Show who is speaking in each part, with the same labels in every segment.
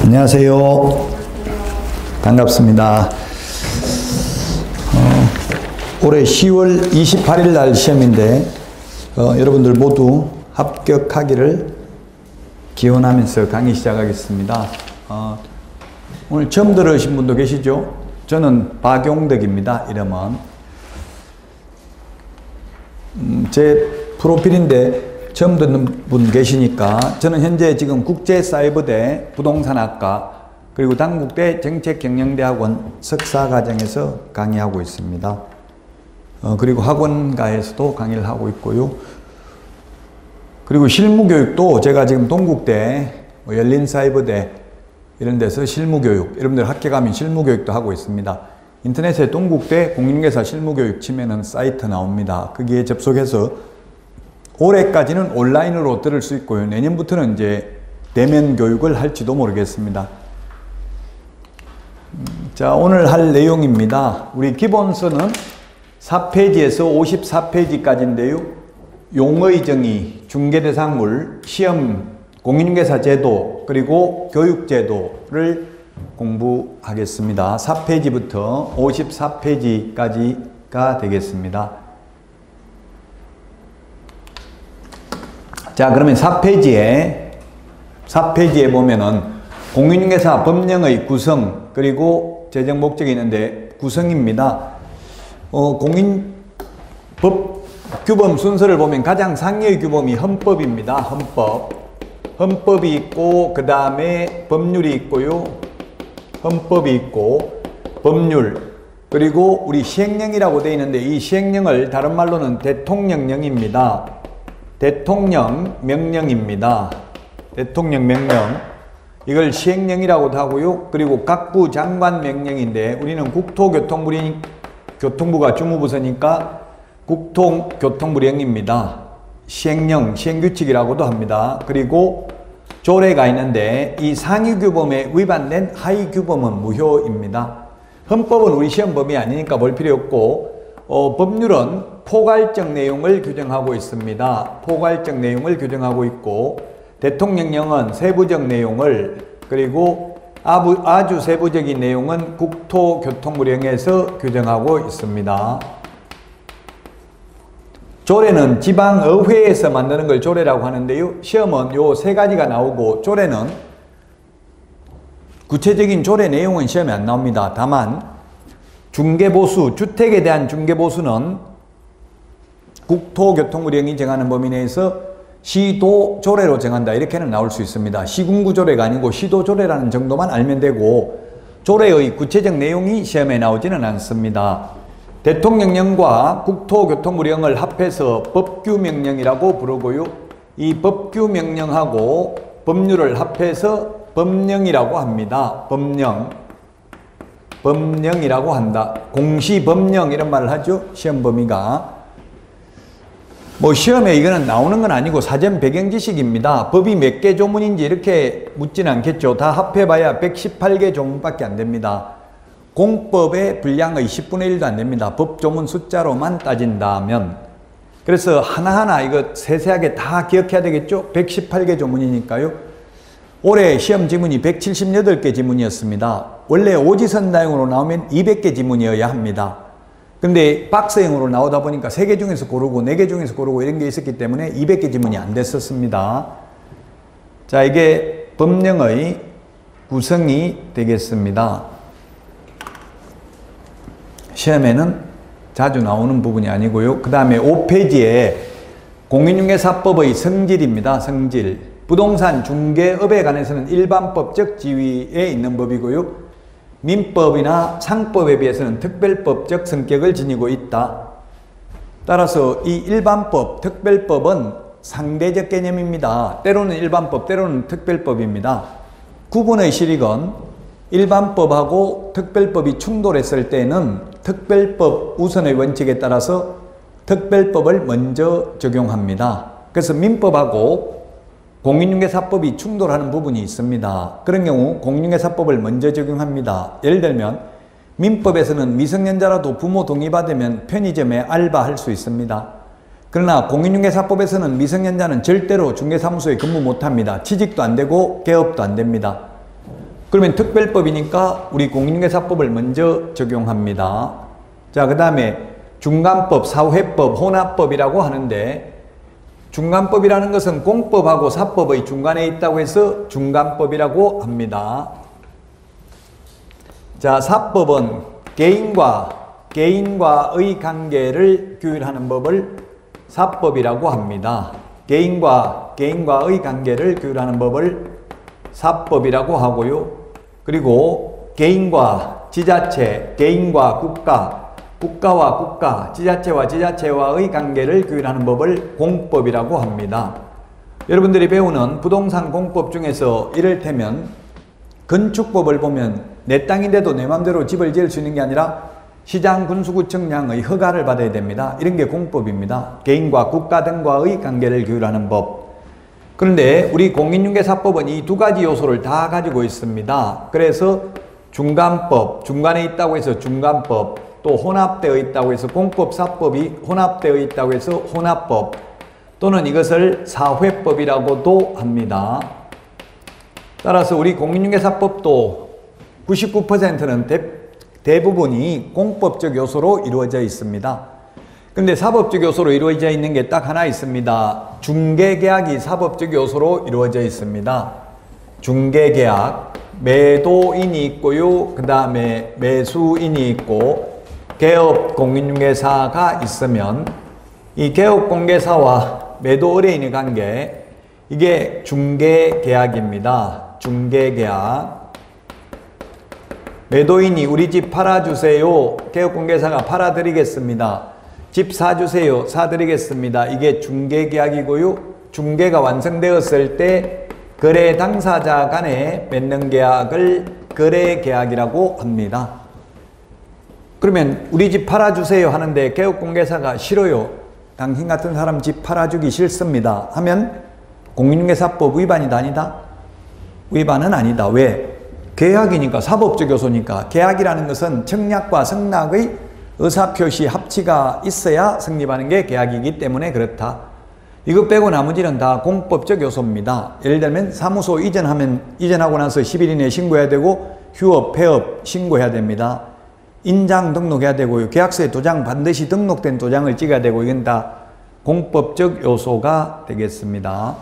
Speaker 1: 안녕하세요. 반갑습니다. 올해 10월 28일 날 시험인데 여러분들 모두 합격하기를 기원하면서 강의 시작하겠습니다. 오늘 처음 들으신 분도 계시죠? 저는 박용덕입니다. 이름은 제 프로필인데 처음 듣는 분 계시니까, 저는 현재 지금 국제사이버대 부동산학과 그리고 단국대 정책경영대학원 석사과정에서 강의하고 있습니다. 그리고 학원가에서도 강의를 하고 있고요. 그리고 실무교육도 제가 지금 동국대, 열린사이버대 이런 데서 실무교육, 여러분들 학교 가면 실무교육도 하고 있습니다. 인터넷에 동국대 공인중개사 실무교육 치면은 사이트 나옵니다. 거기에 접속해서 올해까지는 온라인으로 들을 수 있고요. 내년부터는 이제 대면 교육을 할지도 모르겠습니다. 자, 오늘 할 내용입니다. 우리 기본서는 4페이지에서 54페이지까지인데요. 용의 정의, 중개대상물, 시험, 공인중개사 제도, 그리고 교육제도를 공부하겠습니다. 4페이지부터 54페이지까지가 되겠습니다. 자, 그러면 4페이지에 보면은 공인중개사 법령의 구성, 그리고 재정 목적이 있는데 구성입니다. 공인법 규범 순서를 보면 가장 상위의 규범이 헌법입니다. 헌법이 있고, 그 다음에 법률이 있고요. 헌법이 있고, 법률, 그리고 우리 시행령이라고 되어 있는데, 이 시행령을 다른 말로는 대통령령입니다. 대통령 명령입니다. 대통령 명령. 이걸 시행령이라고도 하고요. 그리고 각부 장관 명령인데, 우리는 교통부가 주무부서니까 국토교통부령입니다. 시행령, 시행규칙이라고도 합니다. 그리고 조례가 있는데, 이 상위 규범에 위반된 하위 규범은 무효입니다. 헌법은 우리 시험범위 아니니까 볼 필요 없고, 법률은 포괄적 내용을 규정하고 있습니다. 포괄적 내용을 규정하고 있고, 대통령령은 세부적 내용을, 그리고 아주 세부적인 내용은 국토교통부령에서 규정하고 있습니다. 조례는 지방의회에서 만드는 걸 조례라고 하는데요. 시험은 요 세 가지가 나오고, 조례는 구체적인 조례 내용은 시험에 안 나옵니다. 다만 중개보수, 주택에 대한 중개보수는 국토교통부령이 정하는 범위 내에서 시도조례로 정한다, 이렇게는 나올 수 있습니다. 시군구조례가 아니고 시도조례라는 정도만 알면 되고, 조례의 구체적 내용이 시험에 나오지는 않습니다. 대통령령과 국토교통부령을 합해서 법규명령이라고 부르고요. 이 법규명령하고 법률을 합해서 법령이라고 합니다. 법령이라고 한다. 공시법령 이런 말을 하죠. 시험 범위가. 시험에 이거는 나오는 건 아니고 사전 배경 지식입니다. 법이 몇 개 조문인지 이렇게 묻지는 않겠죠. 다 합해봐야 118개 조문밖에 안 됩니다. 공법의 분량의 10분의 1도 안 됩니다. 법 조문 숫자로만 따진다면. 그래서 하나하나 이거 세세하게 다 기억해야 되겠죠. 118개 조문이니까요. 올해 시험 지문이 178개 지문이었습니다. 원래 오지선다형으로 나오면 200개 지문이어야 합니다. 근데 박스형으로 나오다 보니까 3개 중에서 고르고 4개 중에서 고르고 이런 게 있었기 때문에 200개 지문이 안 됐었습니다. 자, 이게 법령의 구성이 되겠습니다. 시험에는 자주 나오는 부분이 아니고요. 그 다음에 5페이지에 공인중개사법의 성질입니다. 성질. 부동산 중개업에 관해서는 일반법적 지위에 있는 법이고요. 민법이나 상법에 비해서는 특별법적 성격을 지니고 있다. 따라서 이 일반법, 특별법은 상대적 개념입니다. 때로는 일반법, 때로는 특별법입니다. 구분의 실익은 일반법하고 특별법이 충돌했을 때는 특별법 우선의 원칙에 따라서 특별법을 먼저 적용합니다. 그래서 민법하고 공인중개사법이 충돌하는 부분이 있습니다. 그런 경우 공인중개사법을 먼저 적용합니다. 예를 들면 민법에서는 미성년자라도 부모 동의받으면 편의점에 알바할 수 있습니다. 그러나 공인중개사법에서는 미성년자는 절대로 중개사무소에 근무 못합니다. 취직도 안 되고 개업도 안 됩니다. 그러면 특별법이니까 우리 공인중개사법을 먼저 적용합니다. 자, 그 다음에 중간법, 사회법, 혼합법이라고 하는데 중간법이라는 것은 공법하고 사법의 중간에 있다고 해서 중간법이라고 합니다. 자, 사법은 개인과의 관계를 규율하는 법을 사법이라고 합니다. 개인과의 관계를 규율하는 법을 사법이라고 하고요. 그리고 개인과 지자체, 개인과 국가, 국가와 국가, 지자체와 지자체와의 관계를 규율하는 법을 공법이라고 합니다. 여러분들이 배우는 부동산 공법 중에서 이를테면 건축법을 보면 내 땅인데도 내 맘대로 집을 지을 수 있는 게 아니라 시장 군수구청장의 허가를 받아야 됩니다. 이런 게 공법입니다. 개인과 국가 등과의 관계를 규율하는 법. 그런데 우리 공인중개사법은 이 두 가지 요소를 다 가지고 있습니다. 그래서 중간법, 중간에 있다고 해서 중간법, 또 혼합되어 있다고 해서 공법, 사법이 혼합되어 있다고 해서 혼합법, 또는 이것을 사회법이라고도 합니다. 따라서 우리 공인중개사법도 99%는 대부분이 공법적 요소로 이루어져 있습니다. 근데 사법적 요소로 이루어져 있는 게 딱 하나 있습니다. 중개계약이 사법적 요소로 이루어져 있습니다. 중개계약, 매도인이 있고요. 그 다음에 매수인이 있고 개업 공인중개사가 있으면 이 개업 공개사와 매도 의뢰인의 관계, 이게 중개계약입니다. 중개계약. 매도인이 우리 집 팔아주세요. 개업공개사가 팔아드리겠습니다. 집 사주세요. 사드리겠습니다. 이게 중개계약이고요. 중개가 완성되었을 때 거래 당사자 간에 맺는 계약을 거래계약이라고 합니다. 그러면 우리 집 팔아주세요 하는데 개업공개사가 싫어요. 당신 같은 사람 집 팔아주기 싫습니다. 하면 공인중개사법 위반이다 아니다? 위반은 아니다. 왜? 계약이니까, 사법적 요소니까. 계약이라는 것은 청약과 승낙의 의사표시 합치가 있어야 성립하는 게 계약이기 때문에 그렇다. 이것 빼고 나머지는 다 공법적 요소입니다. 예를 들면 사무소 이전하고 나서 10일 이내에 신고해야 되고, 휴업, 폐업 신고해야 됩니다. 인장 등록해야 되고요. 계약서에 도장, 반드시 등록된 도장을 찍어야 되고, 이건 다 공법적 요소가 되겠습니다.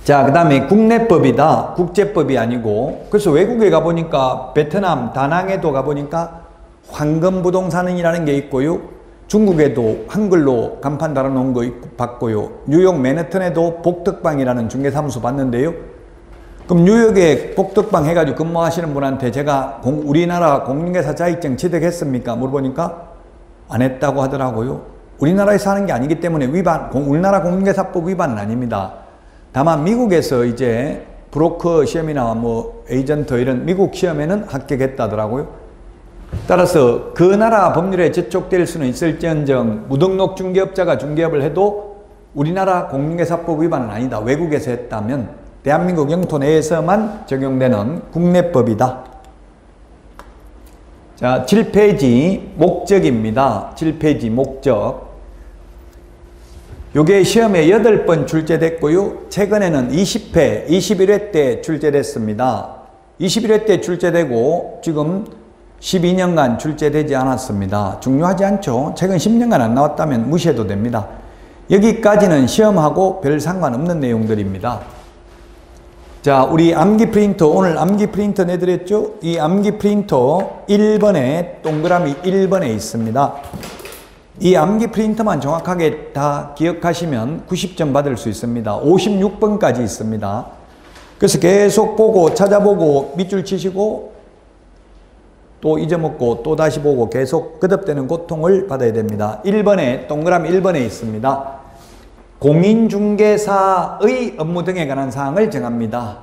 Speaker 1: 자, 그 다음에 국내법이다. 국제법이 아니고. 그래서 외국에 가보니까 베트남 다낭에도 가보니까 황금부동산이라는 게 있고요. 중국에도 한글로 간판 달아놓은 거 봤고요. 뉴욕 맨해튼에도 복덕방이라는 중개사무소 봤는데요. 그럼 뉴욕에 복덕방 해가지고 근무하시는 분한테 제가 우리나라 공인중개사 자격증 취득했습니까? 물어보니까 안 했다고 하더라고요. 우리나라에서 하는 게 아니기 때문에 우리나라 공인중개사법 위반은 아닙니다. 다만 미국에서 이제 브로커 시험이나 뭐 에이전트 이런 미국 시험에는 합격했다더라고요. 따라서 그 나라 법률에 저촉될 수는 있을지언정 무등록 중개업자가 중개업을 해도 우리나라 공인중개사법 위반은 아니다. 외국에서 했다면 대한민국 영토 내에서만 적용되는 국내법이다. 자, 7페이지 목적입니다. 7페이지 목적. 요게 시험에 8번 출제됐고요. 최근에는 20회, 21회 때 출제됐습니다. 21회 때 출제되고 지금 12년간 출제되지 않았습니다. 중요하지 않죠. 최근 10년간 안 나왔다면 무시해도 됩니다. 여기까지는 시험하고 별 상관없는 내용들입니다. 자, 우리 암기 프린터, 오늘 암기 프린터 내드렸죠? 이 암기 프린터 1번에 동그라미 1번에 있습니다. 이 암기 프린터만 정확하게 다 기억하시면 90점 받을 수 있습니다. 56번까지 있습니다. 그래서 계속 보고 찾아보고 밑줄 치시고 또 잊어먹고 또 다시 보고 계속 거듭되는 고통을 받아야 됩니다. 1번에 동그라미 1번에 있습니다. 공인중개사의 업무 등에 관한 사항을 정합니다.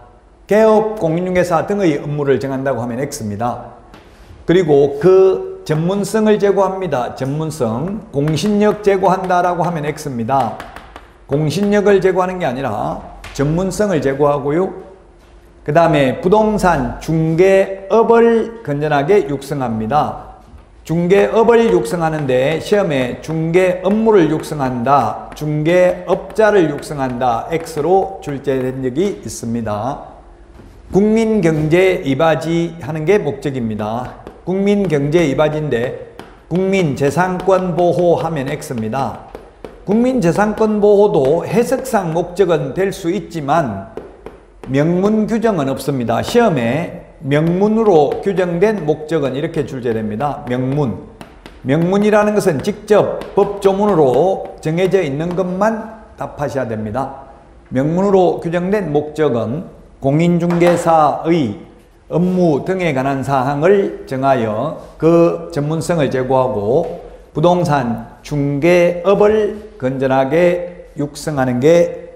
Speaker 1: 개업 공인중개사 등의 업무를 정한다고 하면 X입니다. 그리고 그 전문성을 제고합니다. 전문성. 공신력 제고한다라고 하면 X입니다. 공신력을 제고하는 게 아니라 전문성을 제고하고요. 그 다음에 부동산 중개업을 건전하게 육성합니다. 중개업을 육성하는데 시험에 중개 업무를 육성한다, 중개업자를 육성한다, X로 출제된 적이 있습니다. 국민경제 이바지 하는 게 목적입니다. 국민경제 이바지인데 국민재산권 보호하면 X입니다. 국민재산권 보호도 해석상 목적은 될 수 있지만 명문 규정은 없습니다. 시험에 명문으로 규정된 목적은 이렇게 출제됩니다. 명문이라는 것은 직접 법조문으로 정해져 있는 것만 답하셔야 됩니다. 명문으로 규정된 목적은 공인중개사의 업무 등에 관한 사항을 정하여 그 전문성을 제고하고 부동산 중개업을 건전하게 육성하는 게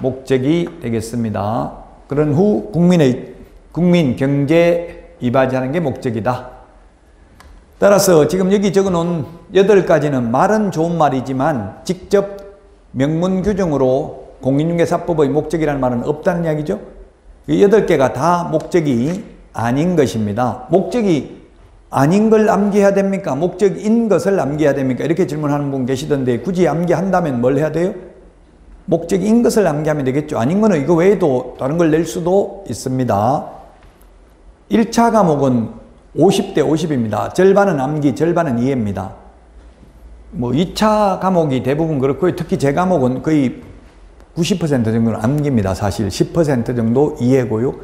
Speaker 1: 목적이 되겠습니다. 그런 후 국민 경제 이바지하는 게 목적이다. 따라서 지금 여기 적어놓은 8가지는 말은 좋은 말이지만 직접 명문 규정으로 공인중개사법의 목적이라는 말은 없다는 이야기죠. 이 8개가 다 목적이 아닌 것입니다. 목적이 아닌 걸 암기해야 됩니까? 목적인 것을 암기해야 됩니까? 이렇게 질문하는 분 계시던데 굳이 암기한다면 뭘 해야 돼요? 목적인 것을 암기하면 되겠죠. 아닌 거는 이거 외에도 다른 걸 낼 수도 있습니다. 1차 과목은 50대 50입니다. 절반은 암기, 절반은 이해입니다. 2차 과목이 대부분 그렇고요. 특히 제 과목은 거의 90% 정도는 암기입니다. 사실 10% 정도 이해고요.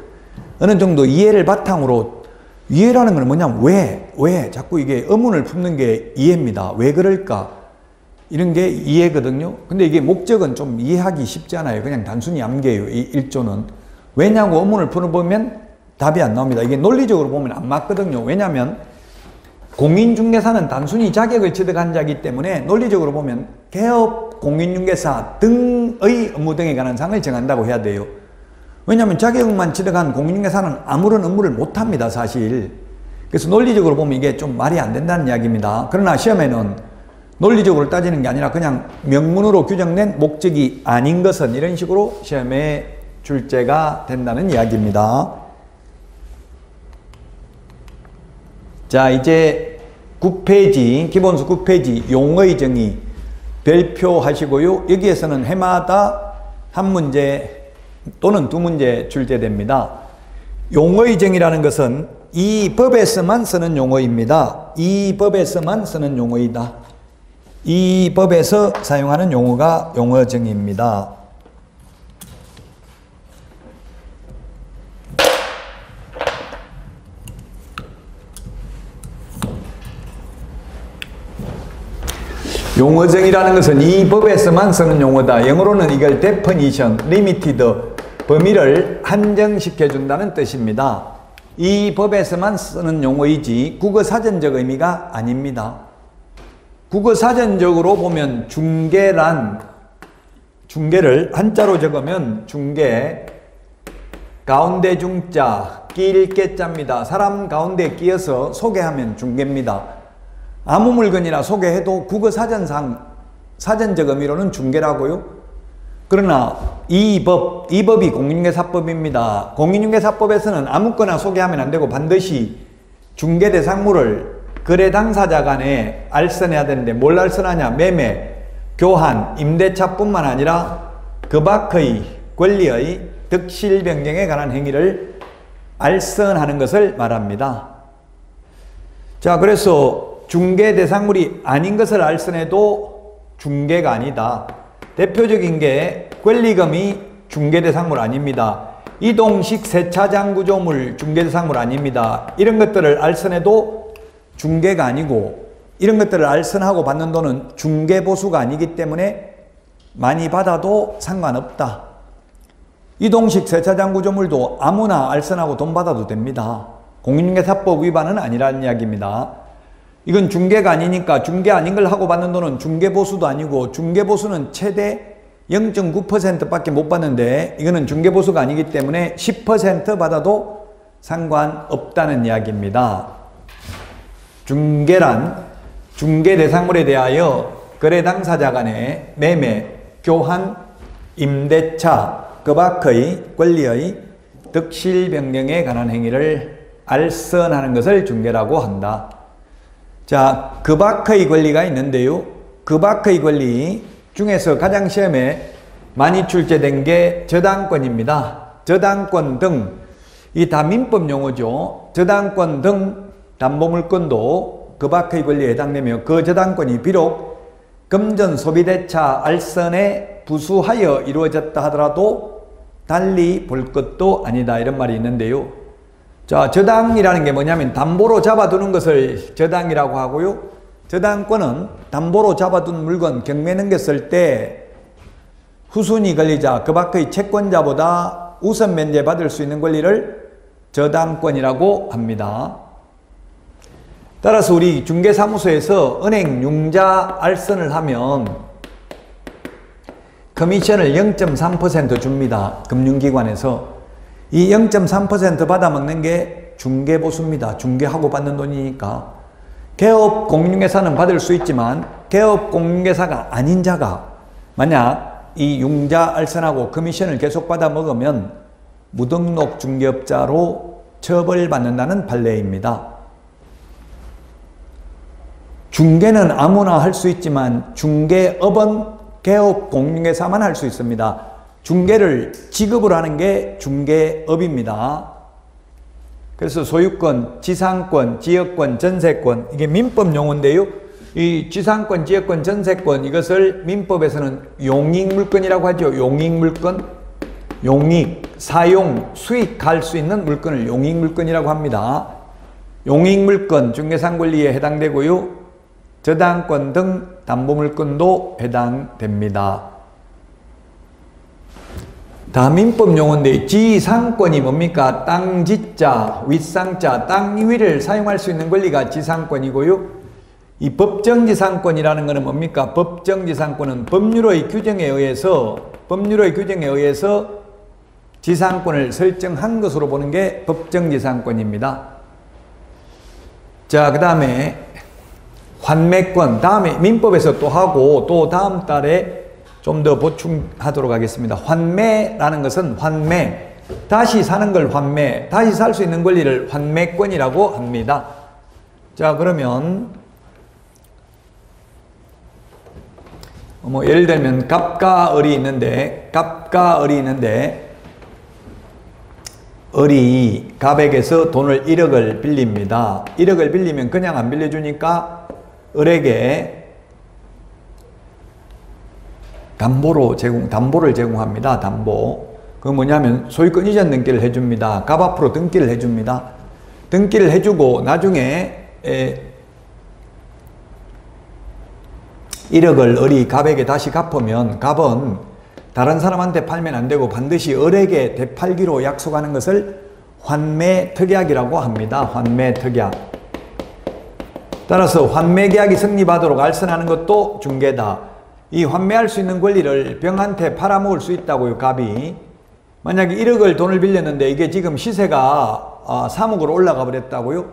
Speaker 1: 어느 정도 이해를 바탕으로, 이해라는 건 뭐냐면 왜 자꾸 이게 의문을 품는 게 이해입니다. 왜 그럴까? 이런 게 이해거든요. 근데 이게 목적은 좀 이해하기 쉽지 않아요. 그냥 단순히 암기예요. 이 1조는. 왜냐고 의문을 풀어보면 답이 안 나옵니다. 이게 논리적으로 보면 안 맞거든요. 왜냐하면 공인중개사는 단순히 자격을 취득한 자이기 때문에 논리적으로 보면 개업 공인중개사 등의 업무 등에 관한 사항을 정한다고 해야 돼요. 왜냐하면 자격만 취득한 공인중개사는 아무런 업무를 못합니다. 사실. 그래서 논리적으로 보면 이게 좀 말이 안 된다는 이야기입니다. 그러나 시험에는 논리적으로 따지는 게 아니라 그냥 명문으로 규정된 목적이 아닌 것은 이런 식으로 시험에 출제가 된다는 이야기입니다. 자, 이제 9페이지, 기본수 9페이지 용어의 정의 별표하시고요. 여기에서는 해마다 한 문제 또는 2문제 출제됩니다. 용어의 정의라는 것은 이 법에서만 쓰는 용어입니다. 이 법에서만 쓰는 용어이다. 이 법에서 사용하는 용어가 용어 정의입니다. 용어정의라는 것은 이 법에서만 쓰는 용어다. 영어로는 이걸 definition, limited, 범위를 한정시켜 준다는 뜻입니다. 이 법에서만 쓰는 용어이지 국어사전적 의미가 아닙니다. 국어사전적으로 보면 중개를 한자로 적으면 중개, 가운데 중자, 끼일 깨자입니다. 사람 가운데 끼어서 소개하면 중개입니다. 아무 물건이나 소개해도 국어사전상 사전적 의미로는 중개라고요. 그러나 이 법이 공인중개사법입니다. 공인중개사법에서는 아무거나 소개하면 안 되고 반드시 중개 대상물을 거래 당사자 간에 알선해야 되는데 뭘 알선하냐? 매매, 교환, 임대차뿐만 아니라 그 밖의 권리의 득실 변경에 관한 행위를 알선하는 것을 말합니다. 자, 그래서 중개 대상물이 아닌 것을 알선해도 중개가 아니다. 대표적인 게 권리금이 중개 대상물 아닙니다. 이동식 세차장 구조물 중개 대상물 아닙니다. 이런 것들을 알선해도 중개가 아니고 이런 것들을 알선하고 받는 돈은 중개보수가 아니기 때문에 많이 받아도 상관없다. 이동식 세차장 구조물도 아무나 알선하고 돈 받아도 됩니다. 공인중개사법 위반은 아니라는 이야기입니다. 이건 중개가 아니니까 중개 아닌 걸 하고 받는 돈은 중개보수도 아니고 중개보수는 최대 0.9% 밖에 못 받는데 이거는 중개보수가 아니기 때문에 10% 받아도 상관없다는 이야기입니다. 중개란 중개 대상물에 대하여 거래 당사자 간의 매매, 교환, 임대차, 그 밖의 권리의 득실 변경에 관한 행위를 알선하는 것을 중개라고 한다. 자, 그 밖의 권리가 있는데요. 그 밖의 권리 중에서 가장 시험에 많이 출제된 게 저당권입니다. 저당권 등 이 다 민법 용어죠. 저당권 등 담보물권도 그 밖의 권리에 해당되며 그 저당권이 비록 금전 소비대차 알선에 부수하여 이루어졌다 하더라도 달리 볼 것도 아니다, 이런 말이 있는데요. 자, 저당이라는 게 뭐냐면 담보로 잡아두는 것을 저당이라고 하고요. 저당권은 담보로 잡아둔 물건 경매 넘겼을 때 후순위 권리자 그 밖의 채권자보다 우선 면제받을 수 있는 권리를 저당권이라고 합니다. 따라서 우리 중개사무소에서 은행 융자 알선을 하면 커미션을 0.3% 줍니다. 금융기관에서. 이 0.3% 받아먹는 게 중개보수입니다. 중개하고 받는 돈이니까. 개업공인중개사는 받을 수 있지만 개업공인중개사가 아닌 자가 만약 이 융자 알선하고 커미션을 계속 받아먹으면 무등록 중개업자로 처벌받는다는 판례입니다. 중개는 아무나 할 수 있지만 중개업은 개업공인중개사만 할 수 있습니다. 중개를 지급을 하는 게 중개업입니다. 그래서 소유권, 지상권, 지역권, 전세권, 이게 민법 용어인데요. 이 지상권, 지역권, 전세권, 이것을 민법에서는 용익물건이라고 하죠. 용익물건, 용익, 사용, 수익할 수 있는 물건을 용익물건이라고 합니다. 용익물건, 중개상권리에 해당되고요. 저당권 등 담보물건도 해당됩니다. 다 민법 용어인데 지상권이 뭡니까? 땅 지자, 윗상자, 땅 위를 사용할 수 있는 권리가 지상권이고요. 이 법정지상권이라는 것은 뭡니까? 법정지상권은 법률의 규정에 의해서 지상권을 설정한 것으로 보는 게 법정지상권입니다. 자, 그 다음에 환매권, 다음에 민법에서 또 하고 또 다음 달에 좀 더 보충하도록 하겠습니다. 환매라는 것은 환매, 다시 사는 걸 환매, 다시 살 수 있는 권리를 환매권이라고 합니다. 자, 그러면 예를 들면 갑과 을이 있는데 을이 갑에게서 돈을 1억을 빌립니다. 1억을 빌리면 그냥 안 빌려주니까 을에게 담보를 제공합니다. 담보. 그건 뭐냐면 소유권 이전 등기를 해줍니다. 갑 앞으로 등기를 해줍니다. 등기를 해주고 나중에 1억을 을이 갑에게 다시 갚으면 갑은 다른 사람한테 팔면 안 되고 반드시 을에게 되팔기로 약속하는 것을 환매특약이라고 합니다. 환매특약. 따라서 환매계약이 성립하도록 알선하는 것도 중개다. 이 환매할 수 있는 권리를 병한테 팔아먹을 수 있다고요, 갑이. 만약에 1억을 돈을 빌렸는데 이게 지금 시세가 3억으로 올라가 버렸다고요?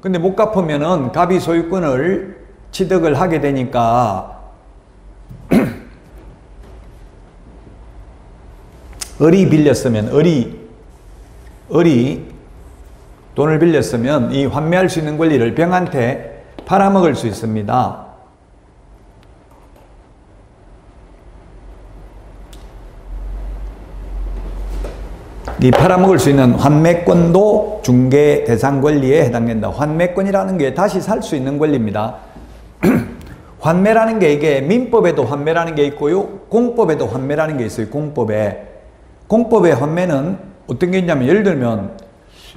Speaker 1: 근데 못 갚으면은 갑이 소유권을 취득을 하게 되니까 을이 빌렸으면, 을이 돈을 빌렸으면 이 환매할 수 있는 권리를 병한테 팔아먹을 수 있습니다. 이 팔아먹을 수 있는 환매권도 중개 대상 권리에 해당된다. 환매권이라는 게 다시 살 수 있는 권리입니다. 환매라는 게 이게 민법에도 환매라는 게 있고요. 공법에도 환매라는 게 있어요. 공법의 환매는 어떤 게 있냐면 예를 들면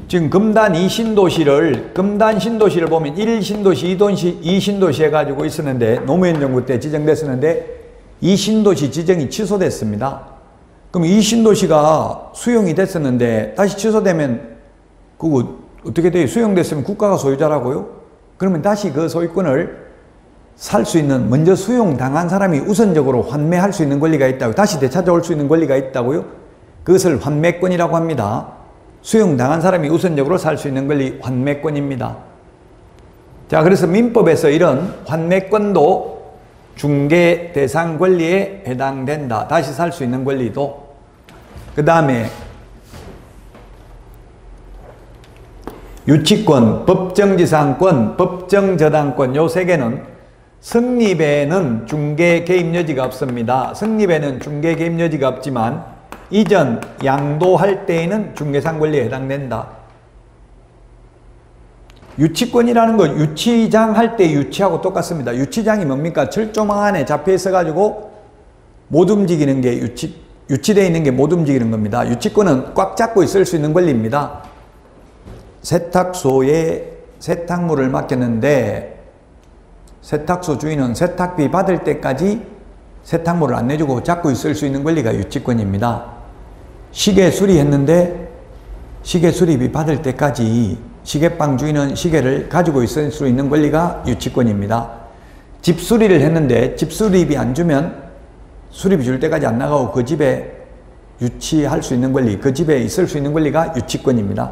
Speaker 1: 지금 금단 신도시를 보면 1신도시, 2신도시 해가지고 있었는데 노무현 정부 때 지정됐었는데 2신도시 지정이 취소됐습니다. 그럼 이 신도시가 수용이 됐었는데 다시 취소되면 그거 어떻게 돼요? 수용됐으면 국가가 소유자라고요? 그러면 다시 그 소유권을 살 수 있는, 먼저 수용당한 사람이 우선적으로 환매할 수 있는 권리가 있다고, 다시 되찾아올 수 있는 권리가 있다고요? 그것을 환매권이라고 합니다. 수용당한 사람이 우선적으로 살 수 있는 권리, 환매권입니다. 자, 그래서 민법에서 이런 환매권도 중개 대상 권리에 해당된다. 다시 살 수 있는 권리도. 그 다음에 유치권, 법정지상권, 법정저당권 요 세 개는 성립에는 중개 개입 여지가 없습니다. 성립에는 중개 개입 여지가 없지만 이전, 양도할 때에는 중개상 권리에 해당된다. 유치권이라는 거 유치장 할 때 유치하고 똑같습니다. 유치장이 뭡니까? 철조망 안에 잡혀 있어 가지고 못 움직이는 게 유치되어 있는 게 못 움직이는 겁니다. 유치권은 꽉 잡고 있을 수 있는 권리입니다. 세탁소에 세탁물을 맡겼는데 세탁소 주인은 세탁비 받을 때까지 세탁물을 안 내주고 잡고 있을 수 있는 권리가 유치권입니다. 시계 수리했는데 시계 수리비 받을 때까지 시계방 주인은 시계를 가지고 있을 수 있는 권리가 유치권입니다. 집 수리를 했는데 집 수리비 안 주면 수리비 줄 때까지 안 나가고 그 집에 유치할 수 있는 권리, 그 집에 있을 수 있는 권리가 유치권입니다.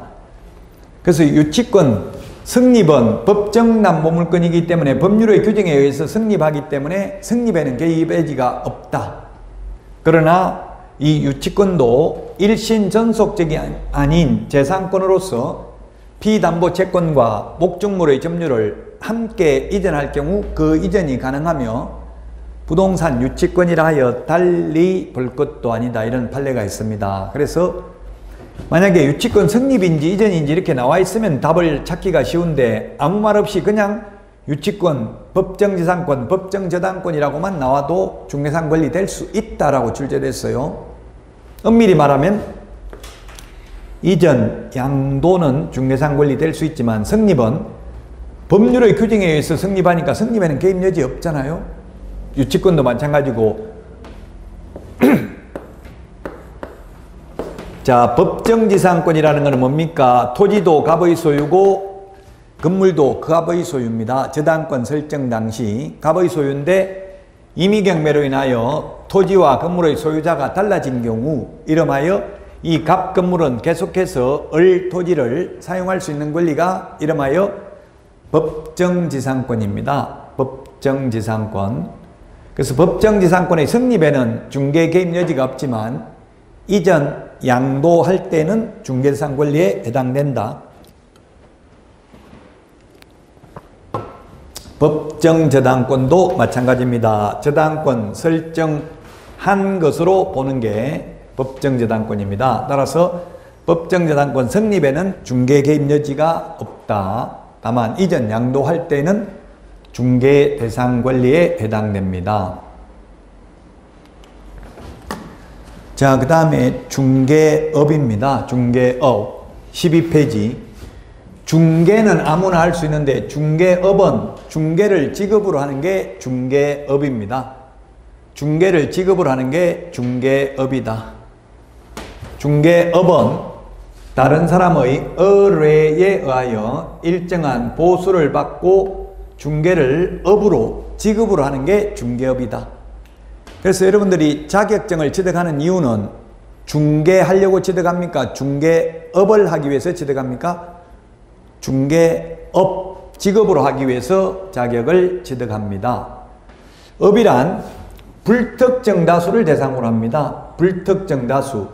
Speaker 1: 그래서 유치권, 성립은 법정 남보물권이기 때문에 법률의 규정에 의해서 성립하기 때문에 성립에는 개입 여지가 없다. 그러나 이 유치권도 일신전속적이 아닌 재산권으로서 피담보 채권과 목적물의 점유를 함께 이전할 경우 그 이전이 가능하며 부동산 유치권이라 하여 달리 볼 것도 아니다. 이런 판례가 있습니다. 그래서 만약에 유치권 성립인지 이전인지 이렇게 나와 있으면 답을 찾기가 쉬운데 아무 말 없이 그냥 유치권, 법정지상권, 법정저당권이라고만 나와도 중개상 권리 될 수 있다라고 출제됐어요. 엄밀히 말하면 이전, 양도는 중개상 권리 될 수 있지만 성립은 법률의 규정에 의해서 성립하니까 성립에는 개입 여지 없잖아요. 유치권도 마찬가지고 자, 법정지상권이라는 것은 뭡니까? 토지도 갑의 소유고 건물도 갑의 소유입니다. 저당권 설정 당시 갑의 소유인데 임의경매로 인하여 토지와 건물의 소유자가 달라진 경우 이름하여 이 갑 건물은 계속해서 을 토지를 사용할 수 있는 권리가 이름하여 법정지상권입니다. 법정지상권. 그래서 법정지상권의 성립에는 중개 개입 여지가 없지만 이전, 양도할 때는 중개상 권리에 해당된다. 법정저당권도 마찬가지입니다. 저당권 설정한 것으로 보는 게 법정저당권입니다. 따라서 법정저당권 성립에는 중개 개입 여지가 없다. 다만 이전, 양도할 때는 중개 대상 권리에 해당됩니다. 자, 그 다음에 중개업입니다. 중개업 12페이지. 중개는 아무나 할 수 있는데 중개업은 중개를 직업으로 하는 게 중개업입니다. 중개를 직업으로 하는 게 중개업이다. 중개업은 다른 사람의 의뢰에 의하여 일정한 보수를 받고 중개를 업으로, 직업으로 하는 게 중개업이다. 그래서 여러분들이 자격증을 취득하는 이유는 중개하려고 취득합니까? 중개업을 하기 위해서 취득합니까? 중개업, 직업으로 하기 위해서 자격을 취득합니다. 업이란 불특정 다수를 대상으로 합니다. 불특정 다수.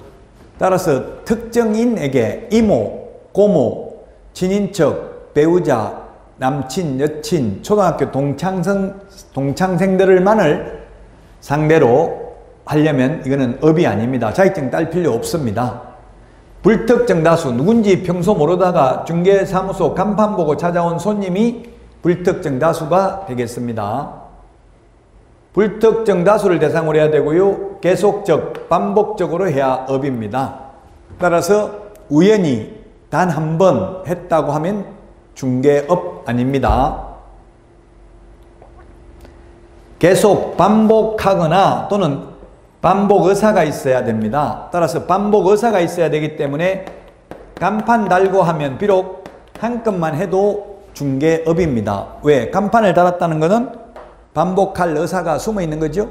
Speaker 1: 따라서 특정인에게 이모, 고모, 친인척, 배우자, 남친, 여친, 초등학교 동창생들만을 상대로 하려면 이거는 업이 아닙니다. 자격증 딸 필요 없습니다. 불특정 다수, 누군지 평소 모르다가 중개사무소 간판 보고 찾아온 손님이 불특정 다수가 되겠습니다. 불특정 다수를 대상으로 해야 되고요. 계속적, 반복적으로 해야 업입니다. 따라서 우연히 단 한 번 했다고 하면 중개업 아닙니다. 계속 반복하거나 또는 반복 의사가 있어야 됩니다. 따라서 반복 의사가 있어야 되기 때문에 간판 달고 하면 비록 한 건만 해도 중개업입니다. 왜? 간판을 달았다는 것은 반복할 의사가 숨어 있는 거죠.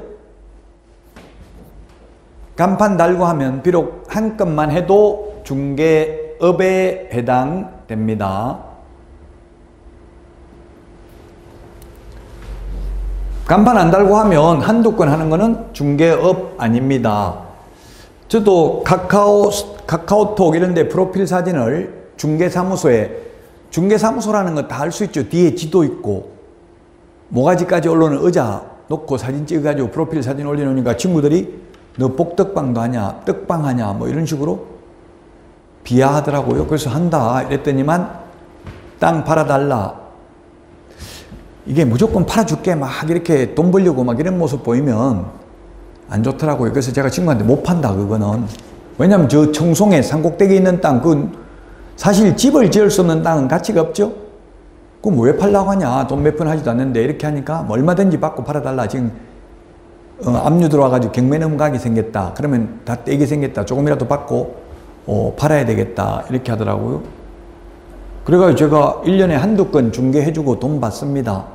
Speaker 1: 간판 달고 하면 비록 한 건만 해도 중개업에 해당됩니다. 간판 안 달고 하면 한두 건 하는 거는 중개업 아닙니다. 저도 카카오톡 이런 데 프로필 사진을 중개사무소라는 거 다 알 수 있죠. 뒤에 지도 있고 모가지까지 올라오는 의자 놓고 사진 찍어가지고 프로필 사진 올려놓으니까 친구들이 너 복덕방도 하냐, 떡방 하냐, 뭐 이런 식으로 비하하더라고요. 그래서 한다 이랬더니만 땅 팔아달라. 이게 무조건 팔아줄게 막 이렇게 돈 벌려고 막 이런 모습 보이면 안 좋더라고요. 그래서 제가 친구한테 못 판다 그거는. 왜냐면 저 청송에 산꼭대기에 있는 땅, 그 사실 집을 지을 수 없는 땅은 가치가 없죠. 그럼 왜 팔라고 하냐, 돈 몇 푼 하지도 않는데. 이렇게 하니까 뭐 얼마든지 받고 팔아달라. 지금 압류 들어와가지고 경매 넘각이 생겼다, 그러면 다 떼게 생겼다, 조금이라도 받고 팔아야 되겠다, 이렇게 하더라고요. 그래가지고 제가 1년에 한두 건 중개해주고 돈 받습니다.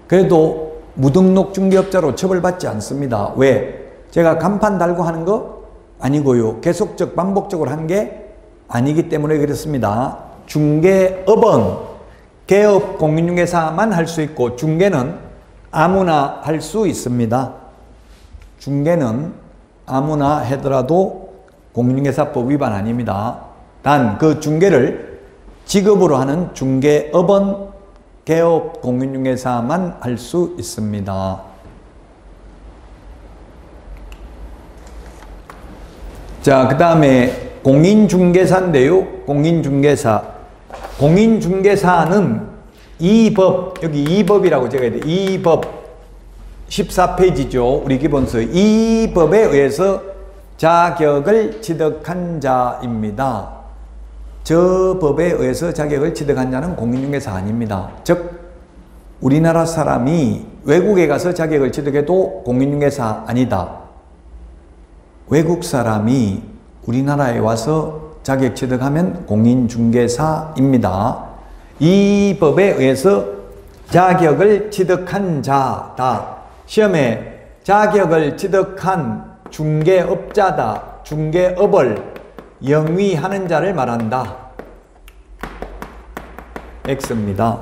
Speaker 1: 그래도 무등록 중개업자로 처벌받지 않습니다. 왜? 제가 간판 달고 하는 거 아니고요, 계속적 반복적으로 한 게 아니기 때문에 그렇습니다. 중개업은 개업 공인중개사만 할 수 있고 중개는 아무나 할 수 있습니다. 중개는 아무나 하더라도 공인중개사법 위반 아닙니다. 단 그 중개를 직업으로 하는 중개업은 개업 공인중개사만 할 수 있습니다. 자, 그 다음에 공인중개사인데요. 공인중개사. 공인중개사는 이 법, 여기 이 법이라고 제가 해야 돼. 이 법 14페이지죠. 우리 기본서. 이 법에 의해서 자격을 취득한 자입니다. 저 법에 의해서 자격을 취득한 자는 공인중개사 아닙니다. 즉 우리나라 사람이 외국에 가서 자격을 취득해도 공인중개사 아니다. 외국 사람이 우리나라에 와서 자격 취득하면 공인중개사입니다. 이 법에 의해서 자격을 취득한 자다. 시험에 자격을 취득한 중개업자다, 중개업을 영위하는 자를 말한다. X입니다.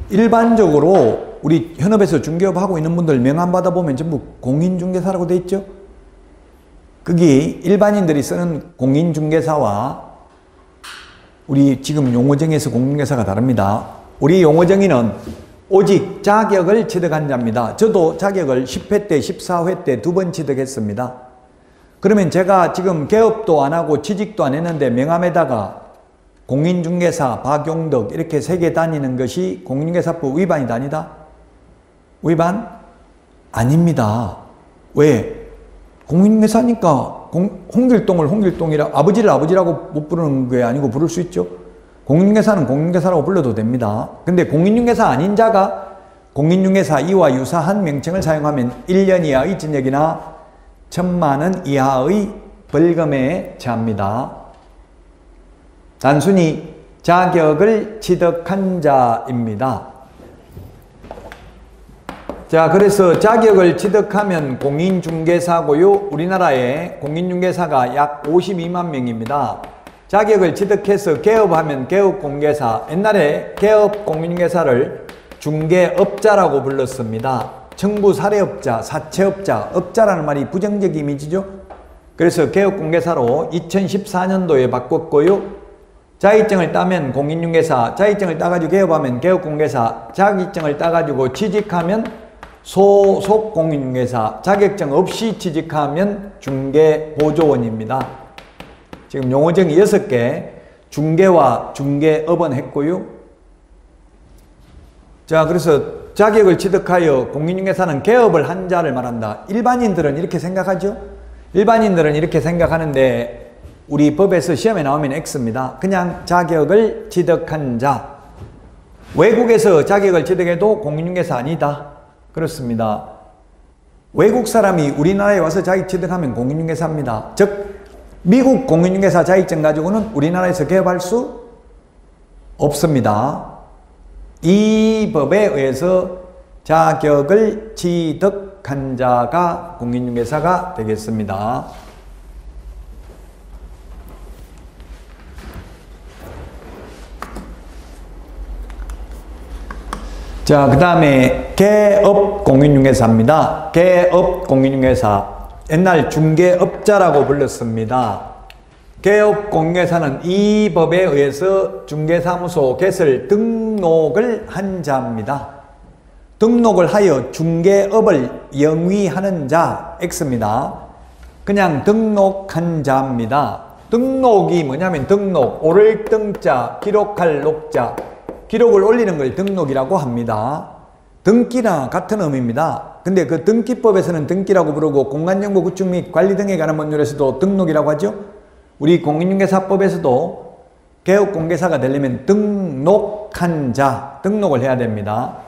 Speaker 1: 일반적으로 우리 현업에서 중개업 하고 있는 분들 명함 받아보면 전부 공인중개사라고 되어 있죠. 거기 일반인들이 쓰는 공인중개사와 우리 지금 용어정의에서 공인중개사가 다릅니다. 우리 용어정의는 오직 자격을 취득한 자입니다. 저도 자격을 10회 때 14회 때 2번 취득했습니다. 그러면 제가 지금 개업도 안 하고 취직도 안 했는데 명함에다가 공인중개사 박용덕 이렇게 3개 다니는 것이 공인중개사법 위반이다 아니다? 위반? 아닙니다. 왜? 공인중개사니까 홍길동을 홍길동이라, 아버지를 아버지라고 못 부르는 게 아니고 부를 수 있죠. 공인중개사는 공인중개사라고 불러도 됩니다. 근데 공인중개사 아닌 자가 공인중개사 이와 유사한 명칭을 사용하면 1년 이하의 징역이나 1,000만 원 이하의 벌금에 처합니다. 단순히 자격을 취득한 자입니다. 자, 그래서 자격을 취득하면 공인중개사고요. 우리나라에 공인중개사가 약 52만 명입니다. 자격을 취득해서 개업하면 개업공개사, 옛날에 개업공인중개사를 중개업자라고 불렀습니다. 청부사례업자, 사채업자, 업자라는 말이 부정적 이미지죠. 그래서 개업공개사로 2014년도에 바꿨고요. 자격증을 따면 공인중개사, 자격증을 따가지고 개업하면 개업공개사, 자격증을 따가지고 취직하면 소속 공인중개사, 자격증 없이 취직하면 중개보조원입니다. 지금 용어정의 6개, 중개와 중개업은 했고요. 자, 그래서 자격을 취득하여 공인중개사는 개업을 한 자를 말한다. 일반인들은 이렇게 생각하죠? 일반인들은 이렇게 생각하는데 우리 법에서 시험에 나오면 X입니다. 그냥 자격을 취득한 자. 외국에서 자격을 취득해도 공인중개사 아니다. 그렇습니다. 외국 사람이 우리나라에 와서 자격 취득하면 공인중개사입니다. 즉 미국 공인중개사 자격증 가지고는 우리나라에서 개업할 수 없습니다. 이 법에 의해서 자격을 취득한 자가 공인중개사가 되겠습니다. 자, 그 다음에 개업 공인중개사입니다. 개업 공인중개사. 옛날 중개업자라고 불렀습니다. 개업 공인중개사는 이 법에 의해서 중개사무소 개설 등록을 한 자입니다. 등록을 하여 중개업을 영위하는 자, X입니다. 그냥 등록한 자입니다. 등록이 뭐냐면 등록, 오를 등자, 기록할 녹자, 기록을 올리는 걸 등록이라고 합니다. 등기나 같은 의미입니다. 근데 그 등기법에서는 등기라고 부르고 공간정보 구축 및 관리 등에 관한 법률에서도 등록이라고 하죠. 우리 공인중개사법에서도 개업공개사가 되려면 등록한 자, 등록을 해야 됩니다.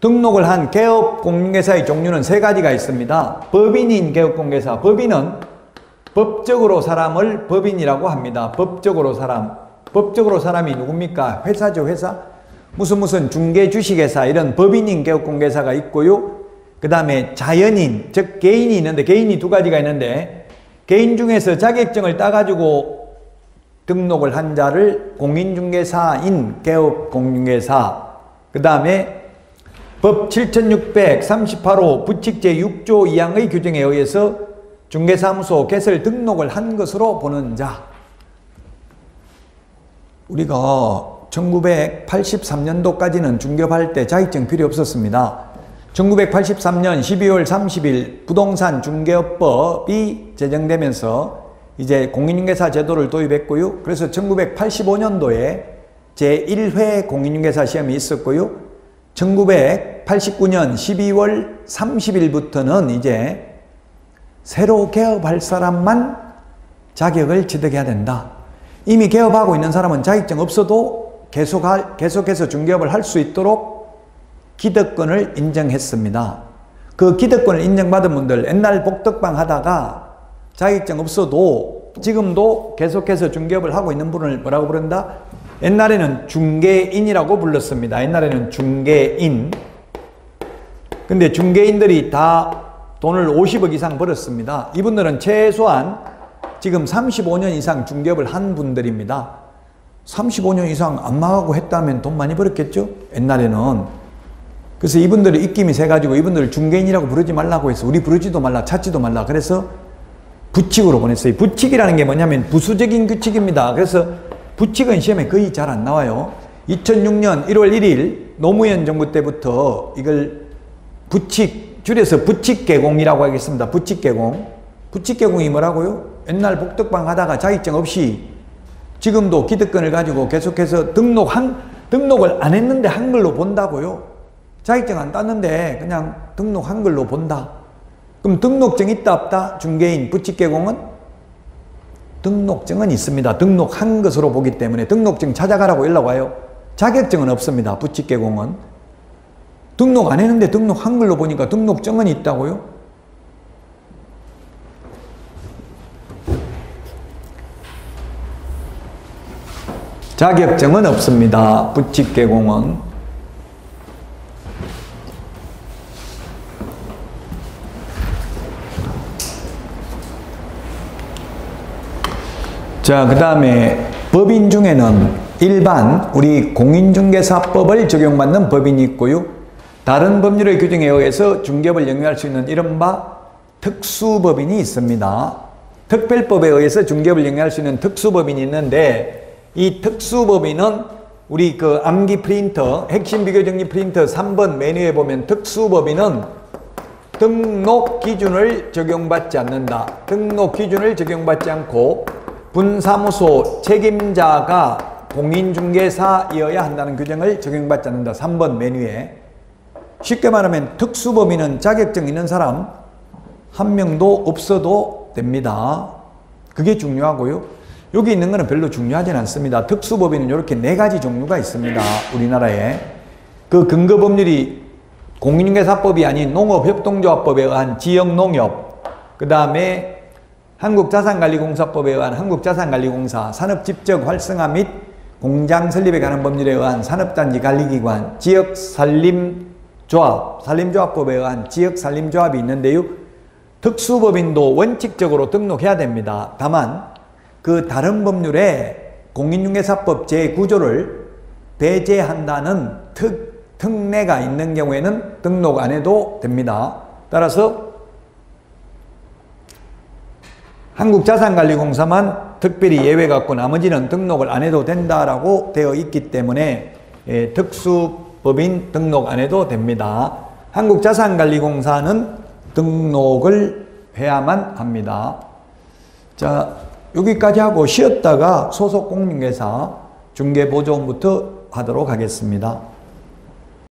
Speaker 1: 등록을 한 개업공개사의 종류는 세 가지가 있습니다. 법인인 개업공개사, 법인은 법적으로 사람을 법인이라고 합니다. 법적으로 사람. 법적으로 사람이 누굽니까? 회사죠, 회사. 무슨 중개 주식회사 이런 법인인 개업공개사가 있고요. 그 다음에 자연인, 즉 개인이 있는데 개인이 두 가지가 있는데 개인 중에서 자격증을 따가지고 등록을 한 자를 공인중개사인 개업공개사. 그 다음에 법 7638호 부칙 제6조 2항의 규정에 의해서 중개사무소 개설 등록을 한 것으로 보는 자. 우리가 1983년도까지는 중개업할 때 자격증 필요 없었습니다. 1983년 12월 30일 부동산 중개업법이 제정되면서 이제 공인중개사 제도를 도입했고요. 그래서 1985년도에 제1회 공인중개사 시험이 있었고요. 1989년 12월 30일부터는 이제 새로 개업할 사람만 자격을 취득해야 된다. 이미 개업하고 있는 사람은 자격증 없어도 계속해서 중개업을 할 수 있도록 기득권을 인정했습니다. 그 기득권을 인정받은 분들, 옛날 복덕방 하다가 자격증 없어도 지금도 계속해서 중개업을 하고 있는 분을 뭐라고 부른다? 옛날에는 중개인이라고 불렀습니다. 옛날에는 중개인. 근데 중개인들이 다 돈을 50억 이상 벌었습니다. 이분들은 최소한 지금 35년 이상 중개업을 한 분들입니다. 35년 이상 안 망하고 했다면 돈 많이 벌었겠죠? 옛날에는. 그래서 이분들의 입김이 세가지고 이분들을 중개인이라고 부르지 말라고 해서 우리 부르지도 말라, 찾지도 말라. 그래서 부칙으로 보냈어요. 부칙이라는 게 뭐냐면 부수적인 규칙입니다. 그래서 부칙은 시험에 거의 잘 안 나와요. 2006년 1월 1일 노무현 정부 때부터 이걸 부칙, 줄여서 부칙개공이라고 하겠습니다. 부칙개공. 부칙개공이 뭐라고요? 옛날 복덕방 하다가 자격증 없이 지금도 기득권을 가지고 계속해서 등록을 안 했는데 한글로 본다고요. 자격증 안 땄는데 그냥 등록 한글로 본다. 그럼 등록증 있다 없다? 중개인 부칙개공은? 등록증은 있습니다. 등록한 것으로 보기 때문에 등록증 찾아가라고 연락 와요. 자격증은 없습니다. 부칙개공은. 등록 안 했는데 등록 한글로 보니까 등록증은 있다고요? 자격증은 없습니다. 부칙개공은. 자, 그 다음에 법인 중에는 일반 우리 공인중개사법을 적용받는 법인이 있고요. 다른 법률의 규정에 의해서 중개업을 영위할 수 있는 이른바 특수법인이 있습니다. 특별법에 의해서 중개업을 영위할 수 있는 특수법인이 있는데 이 특수법인은 우리 그 암기 프린터, 핵심 비교정리 프린터 3번 메뉴에 보면 특수법인은 등록 기준을 적용받지 않는다. 등록 기준을 적용받지 않고 분사무소 책임자가 공인중개사이어야 한다는 규정을 적용받지 않는다. 3번 메뉴에. 쉽게 말하면 특수법인은 자격증 있는 사람 한 명도 없어도 됩니다. 그게 중요하고요. 여기 있는 거는 별로 중요하진 않습니다. 특수법인은 이렇게 4가지 종류가 있습니다. 우리나라에. 그 근거법률이 공인중개사법이 아닌 농업협동조합법에 의한 지역농협, 그 다음에 한국자산관리공사법에 의한 한국자산관리공사, 산업집적 활성화 및 공장 설립에 관한 법률에 의한 산업단지관리기관, 지역산림조합, 산림조합법에 의한 지역산림조합이 있는데요. 특수법인도 원칙적으로 등록해야 됩니다. 다만 그 다른 법률에 공인중개사법 제9조를 배제한다는 특례가 있는 경우에는 등록 안 해도 됩니다. 따라서 한국자산관리공사만 특별히 예외가 없고 나머지는 등록을 안 해도 된다라고 되어 있기 때문에 특수법인 등록 안 해도 됩니다. 한국자산관리공사는 등록을 해야만 합니다. 자, 여기까지 하고 쉬었다가 소속 공인중개사 중개보조원부터 하도록 하겠습니다.